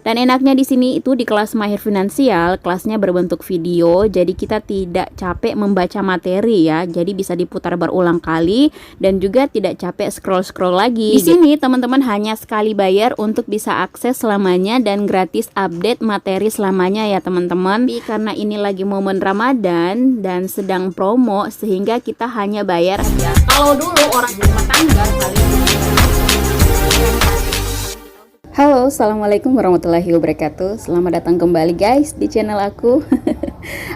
Dan enaknya di sini itu di kelas Mahir Finansial, kelasnya berbentuk video, jadi kita tidak capek membaca materi ya. Jadi bisa diputar berulang kali dan juga tidak capek scroll-scroll lagi. Di sini teman-teman hanya sekali bayar untuk bisa akses selamanya dan gratis update materi selamanya ya teman-teman. Tapi karena ini lagi momen Ramadan dan sedang promo sehingga kita hanya bayar aja. Kalau dulu orang rumah tangga kali. Halo, assalamualaikum warahmatullahi wabarakatuh. Selamat datang kembali guys di channel aku.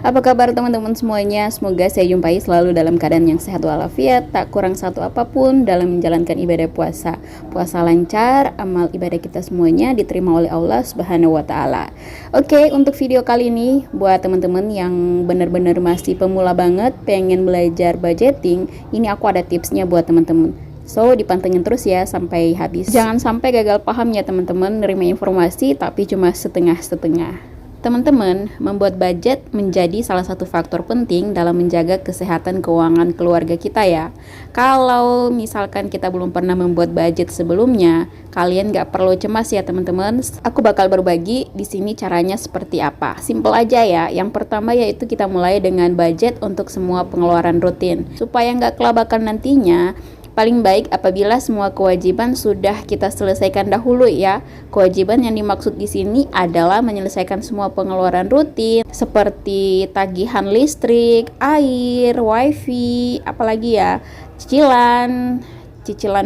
Apa kabar teman-teman semuanya? Semoga saya jumpai selalu dalam keadaan yang sehat walafiat, tak kurang satu apapun dalam menjalankan ibadah puasa. Puasa lancar, amal ibadah kita semuanya diterima oleh Allah Subhanahu wa taala. Oke, untuk video kali ini buat teman-teman yang benar-benar masih pemula banget pengen belajar budgeting, ini aku ada tipsnya buat teman-teman. So, dipantengin terus ya sampai habis. Jangan sampai gagal paham ya teman-teman, nerima informasi tapi cuma setengah-setengah. Teman-teman, membuat budget menjadi salah satu faktor penting dalam menjaga kesehatan keuangan keluarga kita ya. Kalau misalkan kita belum pernah membuat budget sebelumnya, kalian gak perlu cemas ya teman-teman. Aku bakal berbagi di sini caranya seperti apa. Simple aja ya. Yang pertama yaitu kita mulai dengan budget untuk semua pengeluaran rutin. Supaya gak kelabakan nantinya, paling baik apabila semua kewajiban sudah kita selesaikan dahulu ya. Kewajiban yang dimaksud di sini adalah menyelesaikan semua pengeluaran rutin seperti tagihan listrik, air, wifi, apalagi ya, cicilan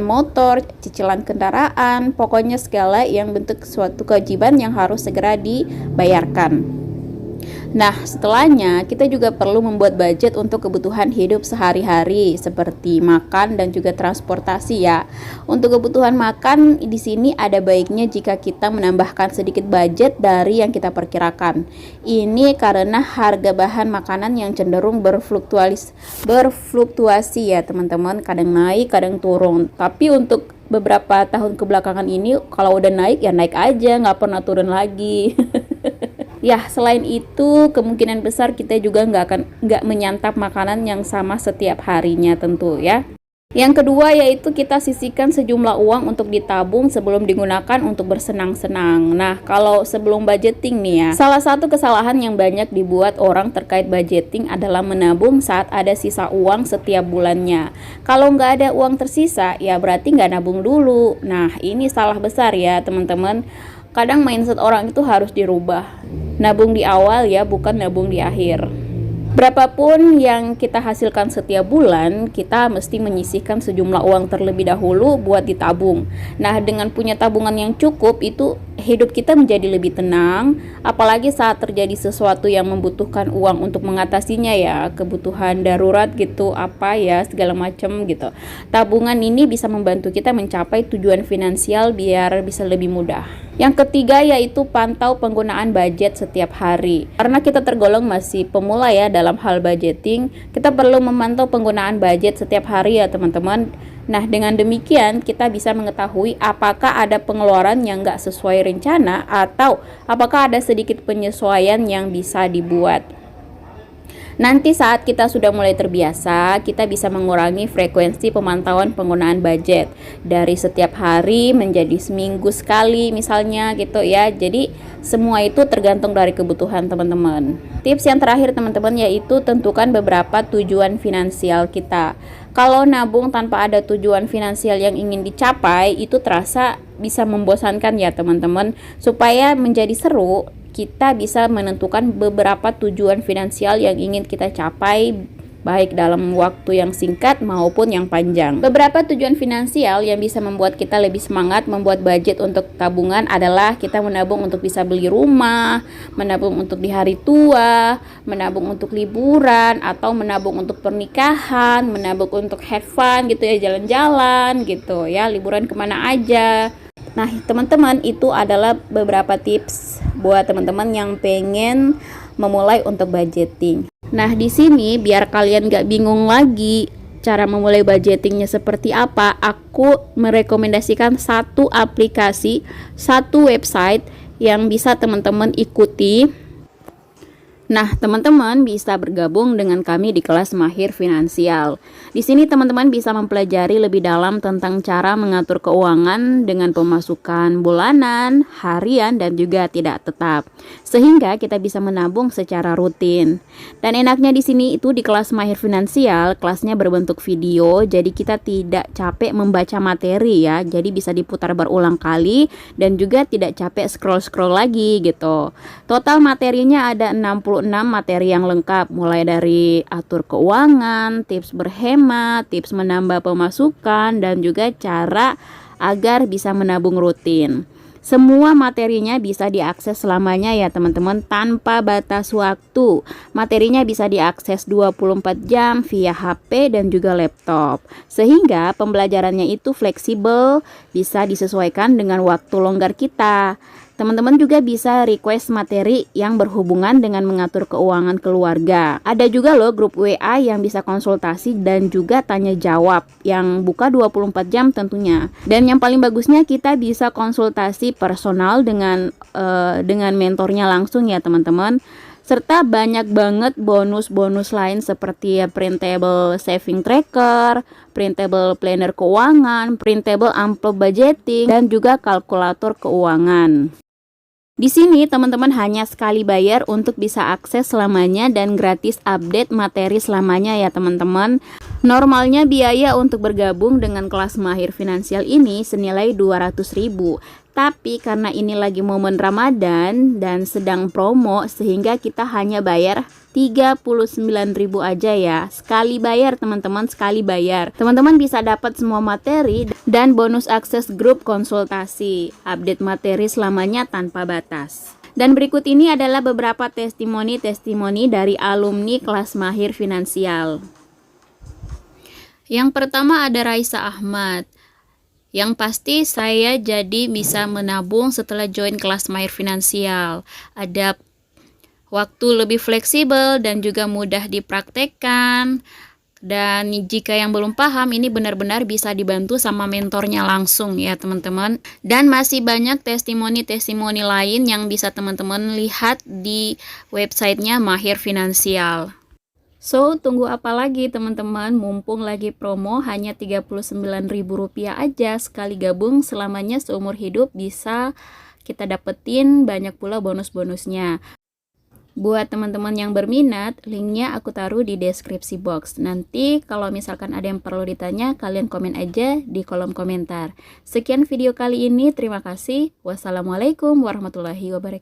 motor, cicilan kendaraan, pokoknya segala yang bentuk suatu kewajiban yang harus segera dibayarkan. Nah, setelahnya kita juga perlu membuat budget untuk kebutuhan hidup sehari-hari seperti makan dan juga transportasi ya. Untuk kebutuhan makan di sini ada baiknya jika kita menambahkan sedikit budget dari yang kita perkirakan. Ini karena harga bahan makanan yang cenderung berfluktuasi ya teman-teman, kadang naik, kadang turun. Tapi untuk beberapa tahun kebelakangan ini kalau udah naik ya naik aja, nggak pernah turun lagi. Ya, selain itu kemungkinan besar kita juga nggak menyantap makanan yang sama setiap harinya tentu ya. Yang kedua yaitu kita sisihkan sejumlah uang untuk ditabung sebelum digunakan untuk bersenang-senang. Nah, kalau sebelum budgeting nih ya, salah satu kesalahan yang banyak dibuat orang terkait budgeting adalah menabung saat ada sisa uang setiap bulannya. Kalau nggak ada uang tersisa, ya berarti nggak nabung dulu. Nah, ini salah besar ya teman-teman. Kadang mindset orang itu harus dirubah. Nabung di awal ya, bukan nabung di akhir. Berapapun yang kita hasilkan setiap bulan, kita mesti menyisihkan sejumlah uang terlebih dahulu buat ditabung. Nah, dengan punya tabungan yang cukup, itu hidup kita menjadi lebih tenang, apalagi saat terjadi sesuatu yang membutuhkan uang untuk mengatasinya ya, kebutuhan darurat gitu, apa ya, segala macam gitu. Tabungan ini bisa membantu kita mencapai tujuan finansial biar bisa lebih mudah. Yang ketiga yaitu pantau penggunaan budget setiap hari. Karena kita tergolong masih pemula ya dalam hal budgeting, kita perlu memantau penggunaan budget setiap hari ya teman-teman. Nah, dengan demikian kita bisa mengetahui apakah ada pengeluaran yang nggak sesuai rencana atau apakah ada sedikit penyesuaian yang bisa dibuat. Nanti saat kita sudah mulai terbiasa, kita bisa mengurangi frekuensi pemantauan penggunaan budget dari setiap hari menjadi seminggu sekali misalnya gitu ya. Jadi semua itu tergantung dari kebutuhan teman-teman. Tips yang terakhir teman-teman yaitu tentukan beberapa tujuan finansial kita. Kalau nabung tanpa ada tujuan finansial yang ingin dicapai, itu terasa bisa membosankan ya teman-teman. Supaya menjadi seru, kita bisa menentukan beberapa tujuan finansial yang ingin kita capai baik dalam waktu yang singkat maupun yang panjang. Beberapa tujuan finansial yang bisa membuat kita lebih semangat membuat budget untuk tabungan adalah kita menabung untuk bisa beli rumah, menabung untuk di hari tua, menabung untuk liburan, atau menabung untuk pernikahan, menabung untuk have fun gitu ya, jalan-jalan gitu ya, liburan kemana aja. Nah teman-teman, itu adalah beberapa tips buat teman-teman yang pengen memulai untuk budgeting. Nah di sini biar kalian gak bingung lagi cara memulai budgetingnya seperti apa, aku merekomendasikan satu aplikasi, satu website yang bisa teman-teman ikuti. Nah, teman-teman bisa bergabung dengan kami di kelas Mahir Finansial. Di sini teman-teman bisa mempelajari lebih dalam tentang cara mengatur keuangan dengan pemasukan bulanan, harian, dan juga tidak tetap. Sehingga kita bisa menabung secara rutin. Dan enaknya di sini itu di kelas Mahir Finansial, kelasnya berbentuk video, jadi kita tidak capek membaca materi ya. Jadi bisa diputar berulang kali dan juga tidak capek scroll-scroll lagi gitu. Total materinya ada 66 materi yang lengkap, mulai dari atur keuangan, tips berhemat, tips menambah pemasukan, dan juga cara agar bisa menabung rutin. Semua materinya bisa diakses selamanya ya teman-teman, tanpa batas waktu. Materinya bisa diakses 24 jam via HP dan juga laptop. Sehingga pembelajarannya itu fleksibel, bisa disesuaikan dengan waktu longgar kita. Teman-teman juga bisa request materi yang berhubungan dengan mengatur keuangan keluarga. Ada juga loh grup WA yang bisa konsultasi dan juga tanya jawab yang buka 24 jam tentunya. Dan yang paling bagusnya kita bisa konsultasi personal dengan mentornya langsung ya teman-teman. Serta banyak banget bonus-bonus lain seperti printable saving tracker, printable planner keuangan, printable amplop budgeting, dan juga kalkulator keuangan. Di sini teman-teman hanya sekali bayar untuk bisa akses selamanya dan gratis update materi selamanya ya teman-teman. Normalnya biaya untuk bergabung dengan kelas Mahir Finansial ini senilai 200.000. Tapi karena ini lagi momen Ramadan dan sedang promo sehingga kita hanya bayar 39.000 aja ya. Sekali bayar teman-teman, sekali bayar. Teman-teman bisa dapat semua materi dan bonus akses grup konsultasi. Update materi selamanya tanpa batas. Dan berikut ini adalah beberapa testimoni-testimoni dari alumni kelas Mahir Finansial. Yang pertama ada Raisa Ahmad. Yang pasti saya jadi bisa menabung setelah join kelas Mahir Finansial. Ada waktu lebih fleksibel dan juga mudah dipraktekkan. Dan jika yang belum paham, ini benar-benar bisa dibantu sama mentornya langsung ya teman-teman. Dan masih banyak testimoni-testimoni lain yang bisa teman-teman lihat di websitenya Mahir Finansial. So, tunggu apa lagi teman-teman? Mumpung lagi promo hanya Rp39.000 aja. Sekali gabung selamanya seumur hidup bisa kita dapetin banyak pula bonus-bonusnya. Buat teman-teman yang berminat, linknya aku taruh di deskripsi box. Nanti kalau misalkan ada yang perlu ditanya, kalian komen aja di kolom komentar. Sekian video kali ini, terima kasih. Wassalamualaikum warahmatullahi wabarakatuh.